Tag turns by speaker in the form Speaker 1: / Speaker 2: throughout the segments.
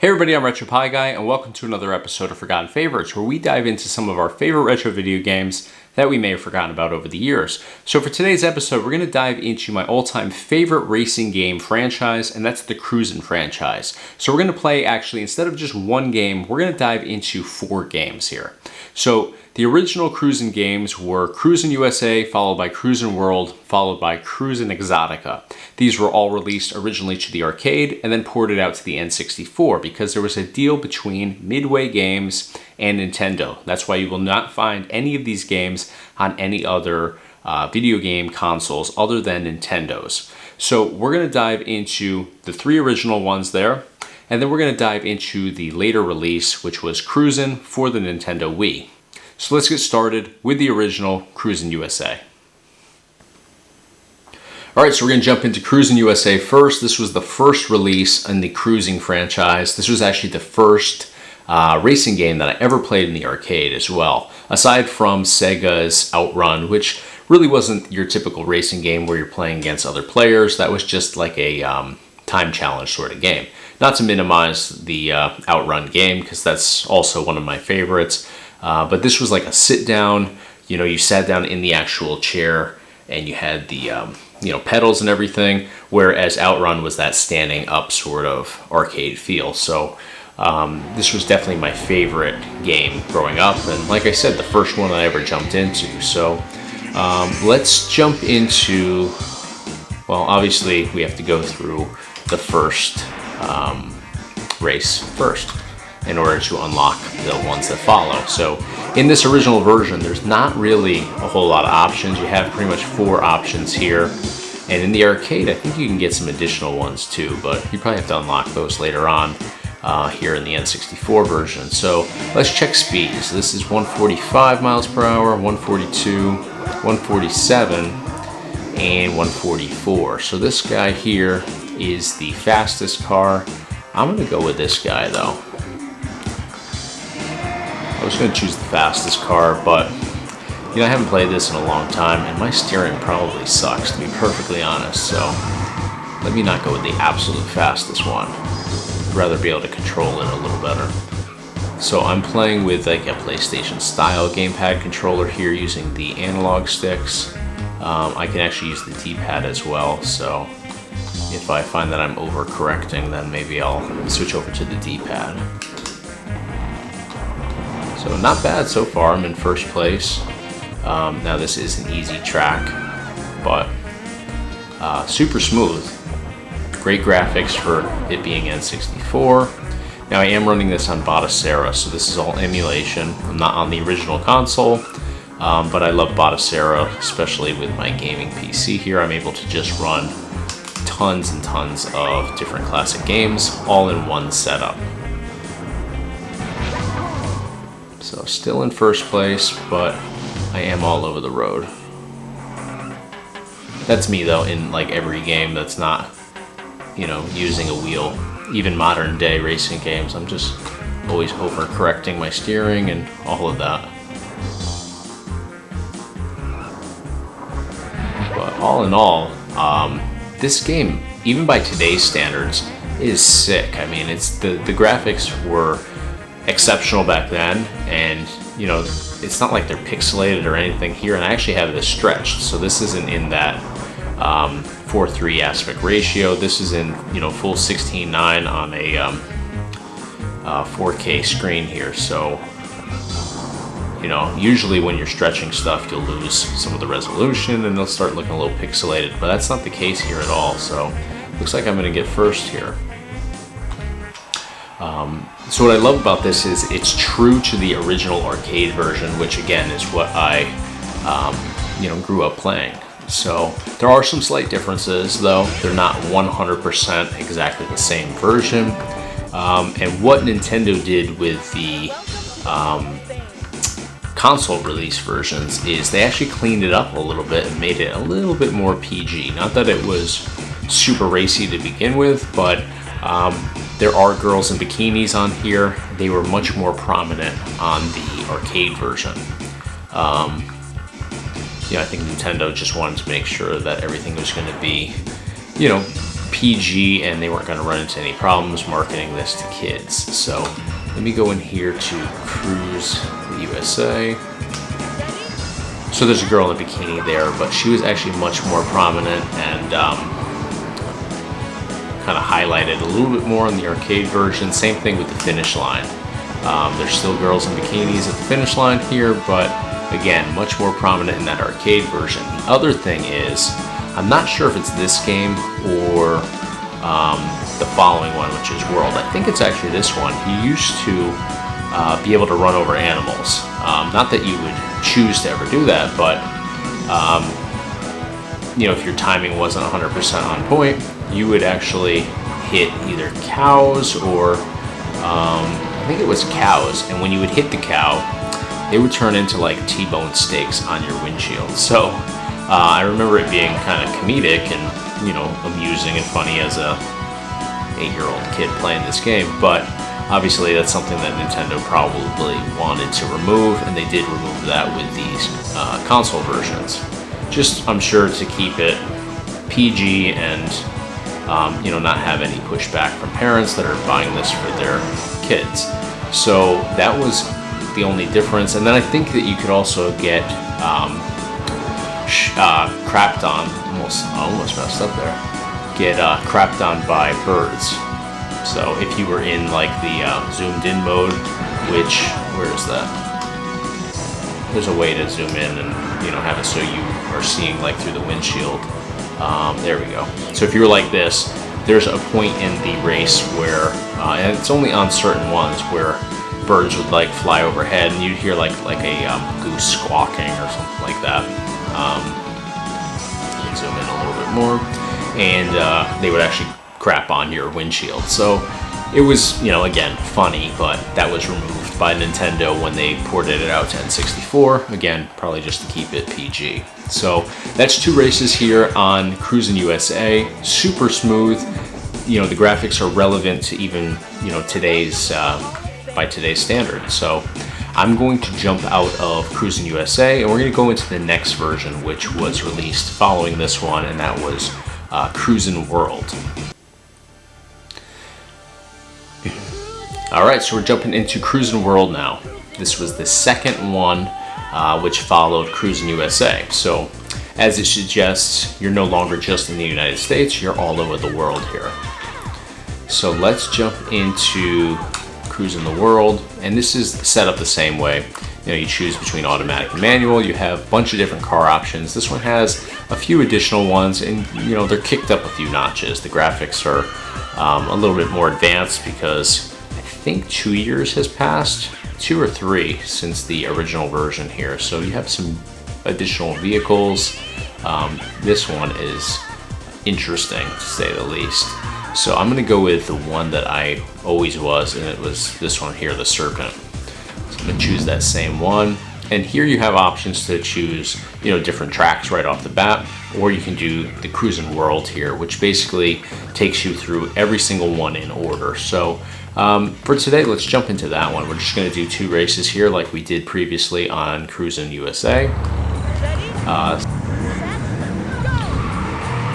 Speaker 1: Hey everybody, I'm RetroPie Guy, and welcome to another episode of Forgotten Favorites, where we dive into some of our favorite retro video games that we may have forgotten about over the years. So for today's episode, we're going to dive into my all-time favorite racing game franchise, and that's the Cruis'n franchise. So we're going to play, actually, instead of just one game, we're going to dive into 4 games here. So the original Cruis'n games were Cruis'n USA, followed by Cruis'n World, followed by Cruis'n Exotica. These were all released originally to the arcade and then ported out to the N64 because there was a deal between Midway Games and Nintendo. That's why you will not find any of these games on any other video game consoles other than Nintendo's. So we're going to dive into the 3 original ones there, and then we're going to dive into the later release, which was Cruis'n for the Nintendo Wii. So let's get started with the original Cruis'n USA. Alright, so we're going to jump into Cruis'n USA first. This was the first release in the Cruis'n franchise. This was actually the first racing game that I ever played in the arcade as well. Aside from Sega's Outrun, which really wasn't your typical racing game where you're playing against other players. That was just like a time challenge sort of game. Not to minimize the Outrun game, because that's also one of my favorites. But this was like a sit down, you sat down in the actual chair and you had the pedals and everything, whereas Outrun was that standing up sort of arcade feel. So this was definitely my favorite game growing up, and like I said, the first one I ever jumped into. So let's jump into, well, obviously we have to go through the first race first in order to unlock the ones that follow. So in this original version, there's not really a whole lot of options. You have pretty much 4 options here. And in the arcade, I think you can get some additional ones too, but you probably have to unlock those later on here in the N64 version. So let's check speeds. This is 145 miles per hour, 142, 147, and 144. So this guy here is the fastest car. I'm gonna go with this guy though. I was going to choose the fastest car, but I haven't played this in a long time, and my steering probably sucks, to be perfectly honest. So let me not go with the absolute fastest one. I'd rather be able to control it a little better. So I'm playing with like a PlayStation style gamepad controller here, using the analog sticks. I can actually use the D-pad as well, so if I find that I'm overcorrecting, then maybe I'll switch over to the D-pad. So not bad so far. I'm in first place. Now this is an easy track, but super smooth. Great graphics for it being N64. Now I am running this on Batocera, so this is all emulation. I'm not on the original console, but I love Batocera, especially with my gaming PC here. I'm able to just run tons and tons of different classic games all in one setup. So still in first place, but I am all over the road. That's me though, in like every game that's not, using a wheel. Even modern day racing games, I'm just always overcorrecting my steering and all of that. But all in all, this game, even by today's standards, is sick. I mean, it's the graphics were exceptional back then, and it's not like they're pixelated or anything here, and I actually have this stretched, so this isn't in that 4:3 aspect ratio. This is in full 16:9 on a 4K screen here. So usually when you're stretching stuff, you'll lose some of the resolution and they'll start looking a little pixelated, but that's not the case here at all. So looks like I'm gonna get first here. So what I love about this is it's true to the original arcade version, which again is what I grew up playing. So there are some slight differences though. They're not 100% exactly the same version. And what Nintendo did with the console release versions is they actually cleaned it up a little bit and made it a little bit more PG. Not that it was super racy to begin with, but there are girls in bikinis on here. They were much more prominent on the arcade version. I think Nintendo just wanted to make sure that everything was going to be, PG and they weren't going to run into any problems marketing this to kids. So let me go in here to Cruis'n USA. So there's a girl in a bikini there, but she was actually much more prominent and kind of highlighted a little bit more in the arcade version. Same thing with the finish line. There's still girls in bikinis at the finish line here, but again, much more prominent in that arcade version. The other thing is, I'm not sure if it's this game or the following one, which is World. I think it's actually this one. You used to be able to run over animals. Not that you would choose to ever do that, but you know, if your timing wasn't 100% on point, you would actually hit either cows or I think it was cows, and when you would hit the cow, they would turn into like T-bone steaks on your windshield. So I remember it being kind of comedic and, you know, amusing and funny as a 8-year-old kid playing this game, but obviously that's something that Nintendo probably wanted to remove, and they did remove that with these console versions. Just, I'm sure, to keep it PG and you know, not have any pushback from parents that are buying this for their kids. So that was the only difference. And then I think that you could also get crapped on, almost messed up there, get crapped on by birds. So if you were in like the zoomed in mode, which, where is that? There's a way to zoom in and, you know, have it so you are seeing like through the windshield. There we go. So if you were like this, there's a point in the race where, and it's only on certain ones, where birds would like fly overhead and you'd hear like a goose squawking or something like that. You can zoom in a little bit more, and they would actually crap on your windshield. So it was, you know, again, funny, but that was removed by Nintendo when they ported it out to N64. Again, probably just to keep it PG. So that's 2 races here on Cruis'n USA. Super smooth. You know, the graphics are relevant to even, you know, today's, by today's standards. So I'm going to jump out of Cruis'n USA, and we're going to go into the next version, which was released following this one, and that was Cruis'n World. Alright, so we're jumping into Cruis'n World now. This was the second one, which followed Cruis'n USA. So, as it suggests, you're no longer just in the United States, you're all over the world here. So let's jump into Cruis'n World, and this is set up the same way. You know, you choose between automatic and manual, you have a bunch of different car options. This one has a few additional ones, and you know, they're kicked up a few notches. The graphics are a little bit more advanced because I think 2 years has passed, 2 or 3 since the original version here. So you have some additional vehicles. This one is interesting to say the least. So I'm going to go with the one that I always was, and it was this one here, the Serpent. So I'm going to choose that same one. And here you have options to choose, you know, different tracks right off the bat, or you can do the Cruis'n World here, which basically takes you through every single one in order. So for today, let's jump into that one. We're just going to do 2 races here like we did previously on Cruis'n USA.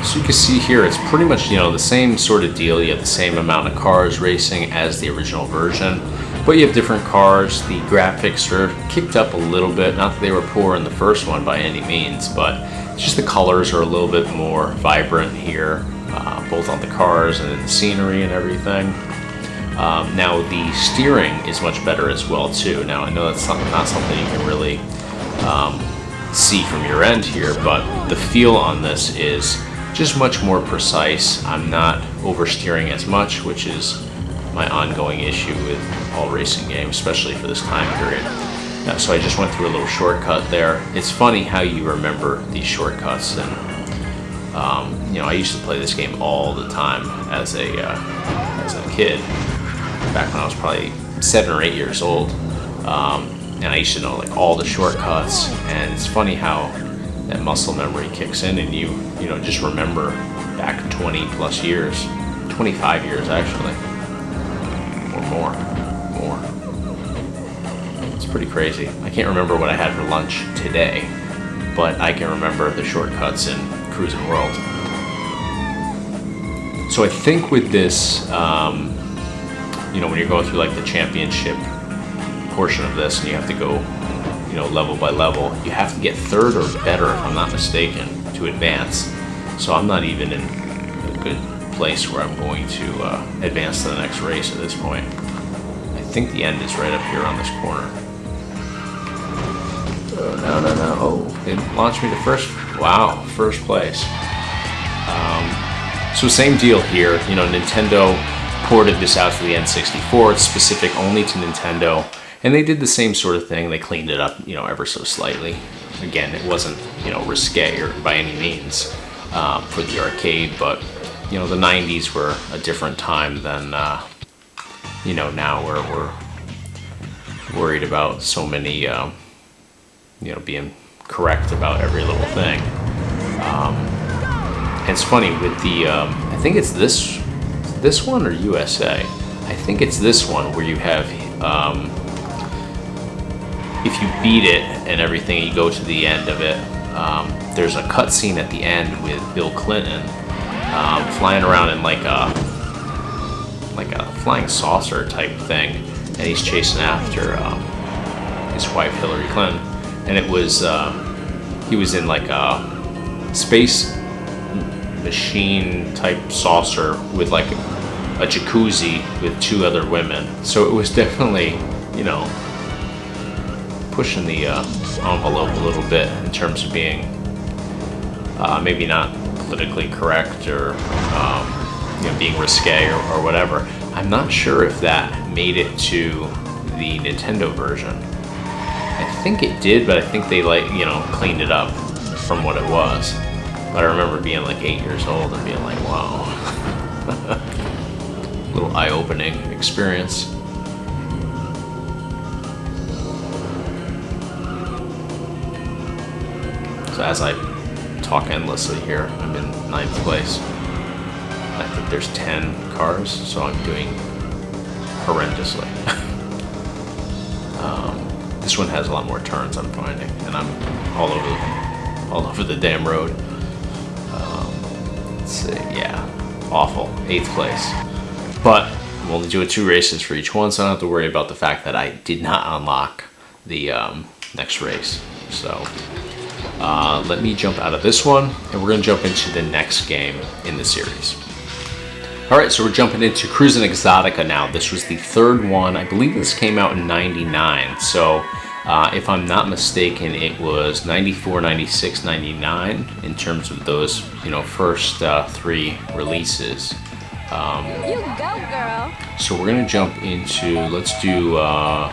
Speaker 1: So you can see here, it's pretty much, you know, the same sort of deal. You have the same amount of cars racing as the original version, but you have different cars. The graphics are kicked up a little bit. Not that they were poor in the first one by any means, but it's just the colors are a little bit more vibrant here, both on the cars and in the scenery and everything. Now the steering is much better as well too. Now I know that's not something you can really see from your end here, but the feel on this is just much more precise. I'm not oversteering as much, which is my ongoing issue with all racing games, especially for this time period. So I just went through a little shortcut there. It's funny how you remember these shortcuts, and you know, I used to play this game all the time as a kid, back when I was probably 7 or 8 years old, and I used to know like all the shortcuts. And it's funny how that muscle memory kicks in, and you know, just remember back 20 plus years, 25 years actually, or more. It's pretty crazy. I can't remember what I had for lunch today, but I can remember the shortcuts in Cruis'n World. So I think with this, you know, when you're going through like the championship portion of this and you have to go, you know, level by level, you have to get third or better, if I'm not mistaken, to advance. So I'm not even in a good place where I'm going to advance to the next race at this point. I think the end is right up here on this corner. Oh, no. Oh, it launched me to first. Wow, first place. So same deal here. You know, Nintendo ported this out to the N64. It's specific only to Nintendo. And they did the same sort of thing. They cleaned it up, you know, ever so slightly. Again, it wasn't, you know, risque or by any means for the arcade, but, you know, the 90s were a different time than, you know, now where we're worried about so many, you know, being correct about every little thing. And it's funny with the, I think it's this one or USA? I think it's this one where you have, if you beat it and everything, you go to the end of it, there's a cutscene at the end with Bill Clinton flying around in like a flying saucer type thing, and he's chasing after his wife Hillary Clinton, and it was he was in like a space machine type saucer with like a jacuzzi with two other women. So it was definitely, you know, pushing the envelope a little bit in terms of being maybe not politically correct or you know, being risque or whatever. I'm not sure if that made it to the Nintendo version. I think it did, but I think they, like, you know, cleaned it up from what it was. But I remember being like 8 years old and being like, wow. Little eye-opening experience. So as I talk endlessly here, I'm in 9th place. I think there's 10 cars, so I'm doing horrendously. This one has a lot more turns, I'm finding, and I'm all over the damn road. Let's see, yeah, awful, 8th place. But I'm only doing 2 races for each one, so I don't have to worry about the fact that I did not unlock the next race. So let me jump out of this one, and we're going to jump into the next game in the series. Alright, so we're jumping into Cruis'n Exotica now. This was the 3rd one. I believe this came out in 99. So if I'm not mistaken, it was 94, 96, 99 in terms of those, you know, first 3 releases.
Speaker 2: You go, girl.
Speaker 1: So we're going to jump into, let's do, so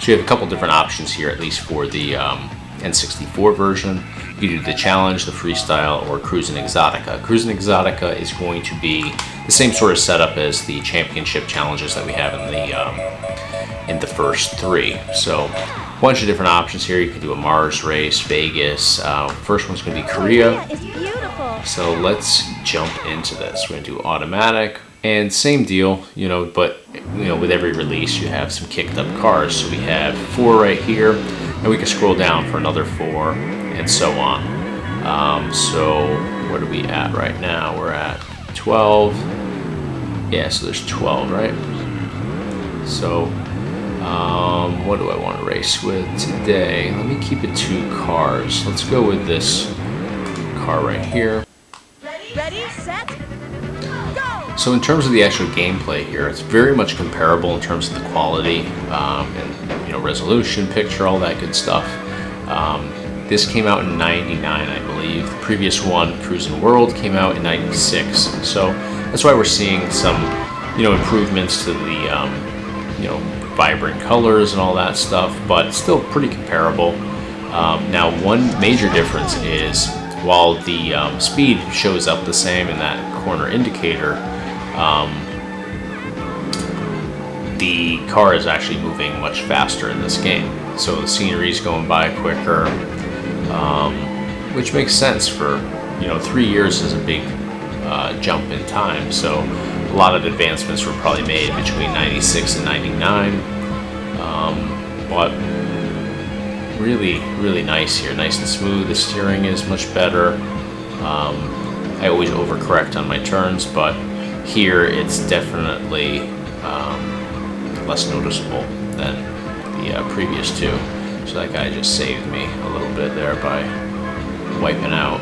Speaker 1: you have a couple different options here, at least for the N64 version. You do the challenge, the freestyle, or Cruis'n Exotica. Cruis'n Exotica is going to be the same sort of setup as the championship challenges that we have in the first 3. So a bunch of different options here. You can do a Mars race, Vegas. First one's going to be Korea.
Speaker 2: It's beautiful.
Speaker 1: So let's jump into this. We're going to do automatic. And same deal, you know, but you know, with every release you have some kicked up cars. So we have 4 right here, and we can scroll down for another 4, and so on. So what are we at right now? We're at 12. Yeah, so there's 12, right? So what do I want to race with today? Let me keep it 2 cars. Let's go with this car right here.
Speaker 2: Ready, set, go!
Speaker 1: So in terms of the actual gameplay here, it's very much comparable in terms of the quality and, you know, resolution, picture, all that good stuff. This came out in 99, I believe. The previous one, Cruis'n World, came out in 96. So that's why we're seeing some, you know, improvements to the, you know, vibrant colors and all that stuff, but still pretty comparable. Now, one major difference is while the speed shows up the same in that corner indicator, the car is actually moving much faster in this game. So the scenery is going by quicker, which makes sense for, you know, 3 years is a big jump in time. So a lot of advancements were probably made between 96 and 99, but really, really nice here, nice and smooth. The steering is much better. I always overcorrect on my turns, but here it's definitely less noticeable than the previous two. So that guy just saved me a little bit there by wiping out.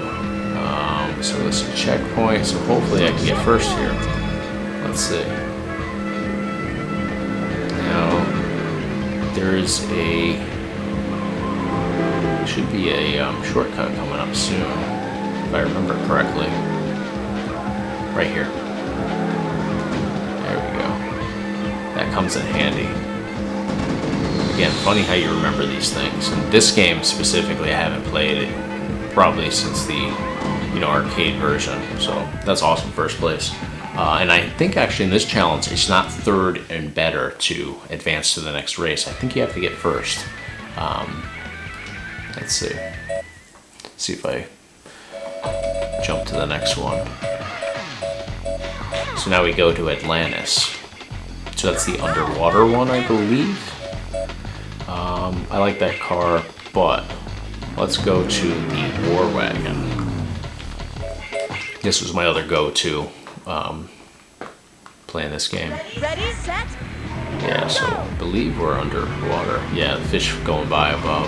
Speaker 1: So this is a checkpoint, so hopefully I can get first here. Let's see. Now, there's should be a shortcut coming up soon, if I remember correctly. Right here. There we go. That comes in handy. Again, funny how you remember these things. And this game specifically, I haven't played it probably since the arcade version. So that's awesome, first place. And I think actually in this challenge, it's not third and better to advance to the next race. I think you have to get first. Let's see. See if I jump to the next one. So now we go to Atlantis. So that's the underwater one, I believe. I like that car, but let's go to the War Wagon. This was my other go-to playing this game.
Speaker 2: Ready, set.
Speaker 1: Yeah, so I believe we're underwater. Yeah, the fish going by above.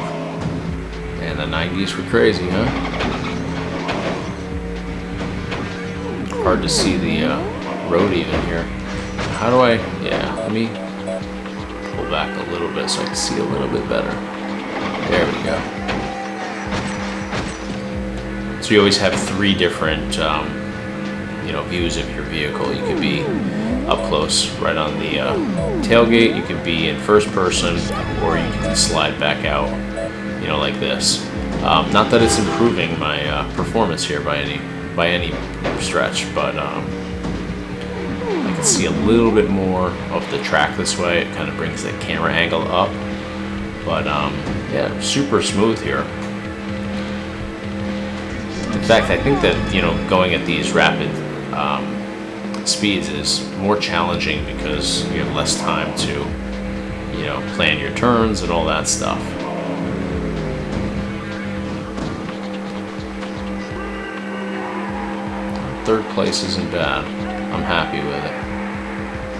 Speaker 1: And the 90s were crazy, huh? Hard to see the road even here. How do I... Yeah, let me pull back a little bit so I can see a little bit better. There we go. So you always have three different, views of your vehicle. You could be up close, right on the tailgate. You could be in first person, or you can slide back out, like this. Not that it's improving my performance here by any stretch, but I can see a little bit more of the track this way. It kind of brings the camera angle up, but yeah, super smooth here. In fact, I think that going at these rapid speeds is more challenging because you have less time to plan your turns and all that stuff. Third place isn't bad. I'm happy with it.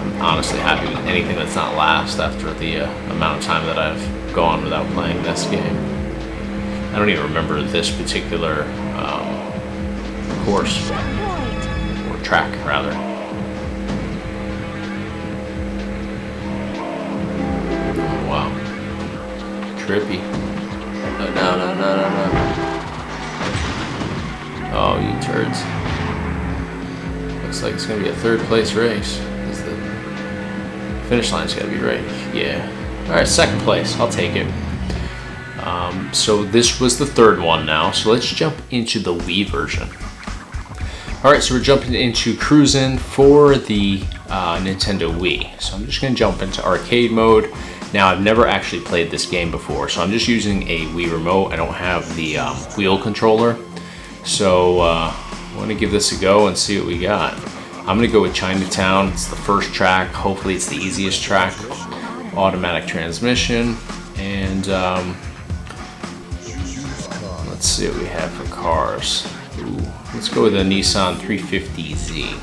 Speaker 1: I'm honestly happy with anything that's not last after the amount of time that I've gone without playing this game. I don't even remember this particular course, or track rather. Oh, wow. Trippy. No. Oh, you turds. Looks like it's going to be a third place race. The finish line's got to be right. Yeah. Alright, second place. I'll take it. So this was the third one now. So let's jump into the Wii version. Alright, so we're jumping into Cruis'n for the Nintendo Wii. So I'm just going to jump into arcade mode. Now, I've never actually played this game before, so I'm just using a Wii remote. I don't have the wheel controller. So I want to give this a go and see what we got. I'm going to go with Chinatown. It's the first track. Hopefully it's the easiest track. Automatic transmission. And let's see what we have for cars. Ooh, let's go with a Nissan 350Z.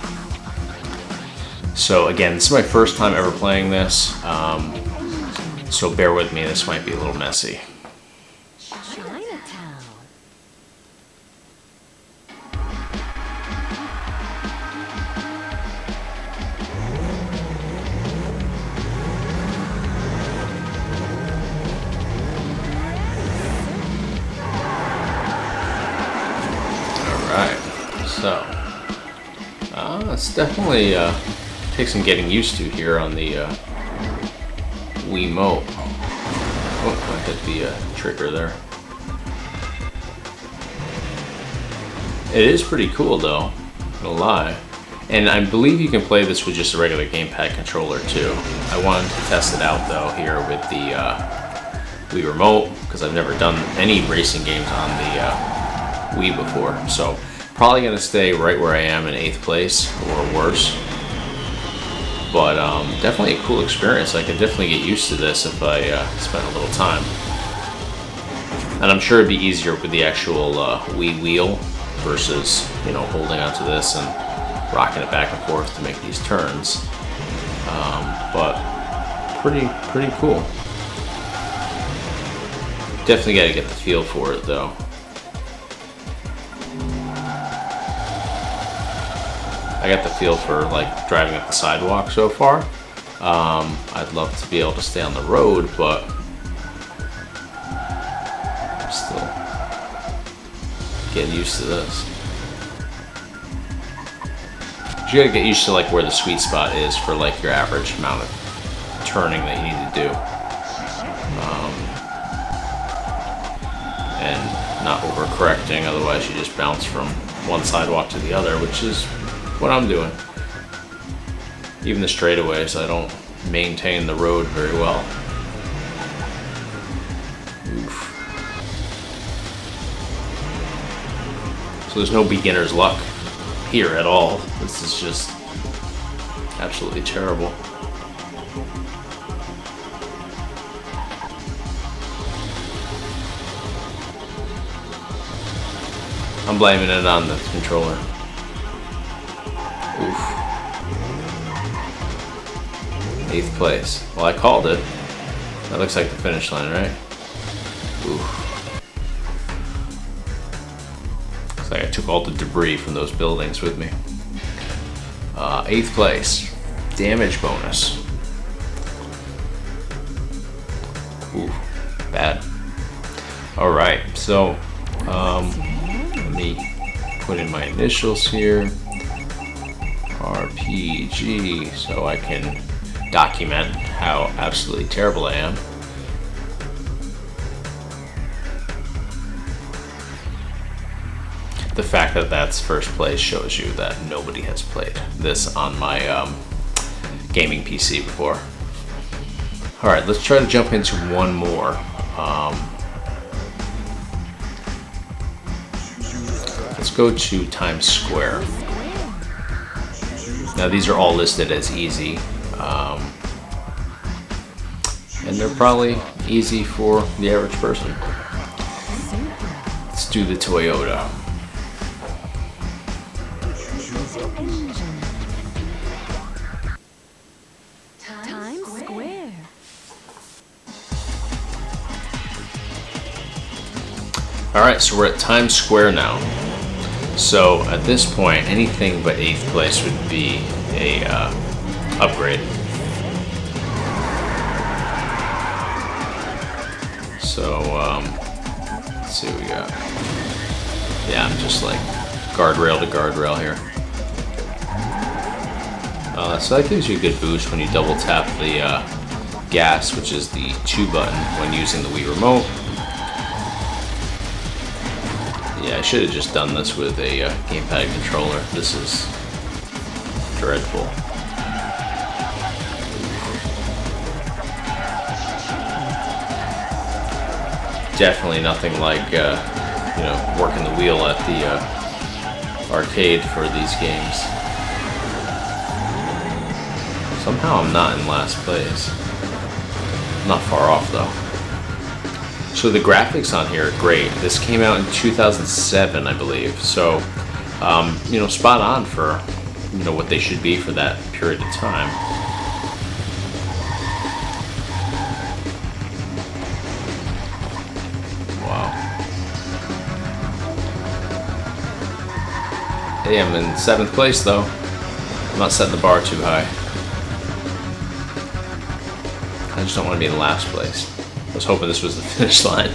Speaker 1: So again, this is my first time ever playing this. So bear with me, this might be a little messy.
Speaker 2: Chinatown.
Speaker 1: So, it's definitely takes some getting used to here on the Wiimote. Oh, might hit the trigger there. It is pretty cool though, not gonna lie. And I believe you can play this with just a regular Gamepad controller too. I wanted to test it out though here with the Wii remote, because I've never done any racing games on the Wii before. So probably gonna stay right where I am in 8th place or worse. But definitely a cool experience. I could definitely get used to this if I spent a little time. And I'm sure it'd be easier with the actual Wii wheel versus, holding onto this and rocking it back and forth to make these turns. But pretty cool. Definitely got to get the feel for it though. I got the feel for like driving up the sidewalk so far. I'd love to be able to stay on the road, but I'm still getting used to this. You gotta get used to like where the sweet spot is for like your average amount of turning that you need to do. And not overcorrecting, otherwise you just bounce from one sidewalk to the other, which is what I'm doing. Even the straightaways, I don't maintain the road very well. Oof. So there's no beginner's luck here at all. This is just absolutely terrible. I'm blaming it on the controller. Oof. 8th place. Well, I called it. That looks like the finish line, right? Oof. Looks like I took all the debris from those buildings with me. 8th place. Damage bonus. Ooh, bad. Alright, so let me put in my initials here. RPG, so I can document how absolutely terrible I am. The fact that that's first place shows you that nobody has played this on my gaming PC before. Alright, let's try to jump into one more. Let's go to Times Square. Now these are all listed as easy, and they're probably easy for the average person. Let's do the Toyota.
Speaker 2: Times Square.
Speaker 1: Alright, so we're at Times Square now. So at this point, anything but 8th place would be a upgrade. So let's see what we got. Yeah, I'm just like guardrail to guardrail here. So that gives you a good boost when you double tap the gas, which is the 2 button when using the Wii Remote. Yeah, I should have just done this with a Gamepad controller. This is dreadful. Definitely nothing like you know, working the wheel at the arcade for these games. Somehow I'm not in last place. Not far off though. So the graphics on here are great. This came out in 2007, I believe. So, you know, spot on for, you know, what they should be for that period of time. Wow. Hey, I'm in 7th place though. I'm not setting the bar too high. I just don't want to be in last place. I was hoping this was the finish line.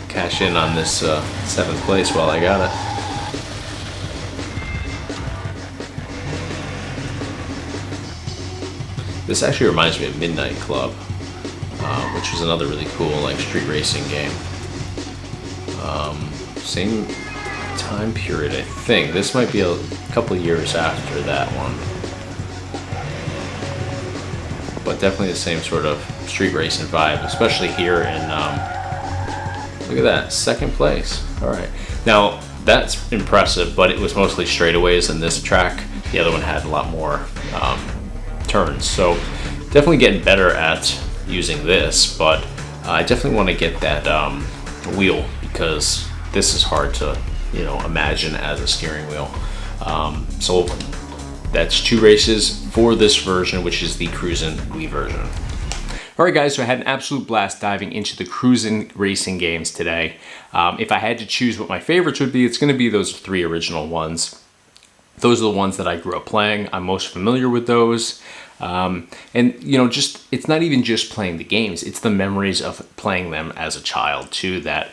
Speaker 1: Cash in on this 7th place while I got it. This actually reminds me of Midnight Club, which was another really cool like street racing game. Same time period, I think. This might be a couple years after that one. But definitely the same sort of street racing vibe, especially here in, look at that, 2nd place. All right. Now, that's impressive, but it was mostly straightaways in this track. The other one had a lot more turns. So definitely getting better at using this, but I definitely want to get that wheel, because this is hard to, you know, imagine as a steering wheel. So That's 2 races for this version, which is the Cruis'n Wii version. Alright guys, so I had an absolute blast diving into the Cruis'n racing games today. If I had to choose what my favorites would be, it's going to be those 3 original ones. Those are the ones that I grew up playing. I'm most familiar with those. And you know, it's not even just playing the games, it's the memories of playing them as a child too that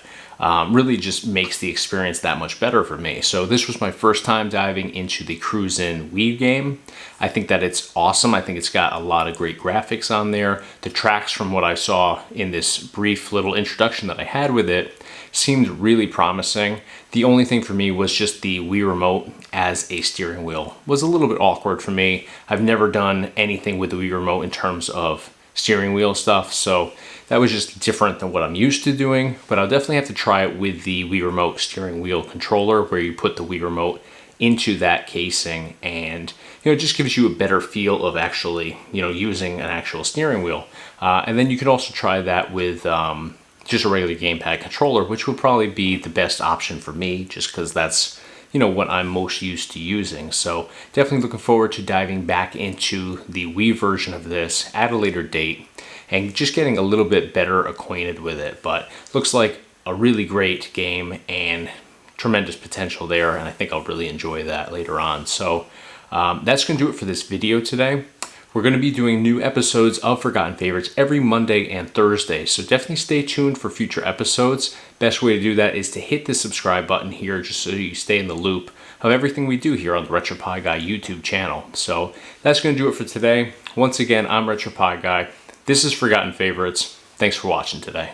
Speaker 1: really just makes the experience that much better for me. So this was my first time diving into the Cruis'n Wii game. I think that it's awesome. I think it's got a lot of great graphics on there. The tracks, from what I saw in this brief little introduction that I had with it, seemed really promising. The only thing for me was just the Wii remote as a steering wheel was a little bit awkward for me. I've never done anything with the Wii remote in terms of steering wheel stuff, so that was just different than what I'm used to doing. But I'll definitely have to try it with the Wii remote steering wheel controller, where you put the Wii remote into that casing, and it just gives you a better feel of actually using an actual steering wheel. And then you could also try that with just a regular Gamepad controller, which would probably be the best option for me, just because that's what I'm most used to using. So definitely looking forward to diving back into the Wii version of this at a later date and just getting a little bit better acquainted with it. But looks like a really great game and tremendous potential there, and I think I'll really enjoy that later on. So that's going to do it for this video today. We're going to be doing new episodes of Forgotten Favorites every Monday and Thursday, so definitely stay tuned for future episodes. Best way to do that is to hit the subscribe button here, just so you stay in the loop of everything we do here on the RetroPie Guy YouTube channel. So that's going to do it for today. Once again, I'm RetroPie Guy. This is Forgotten Favorites. Thanks for watching today.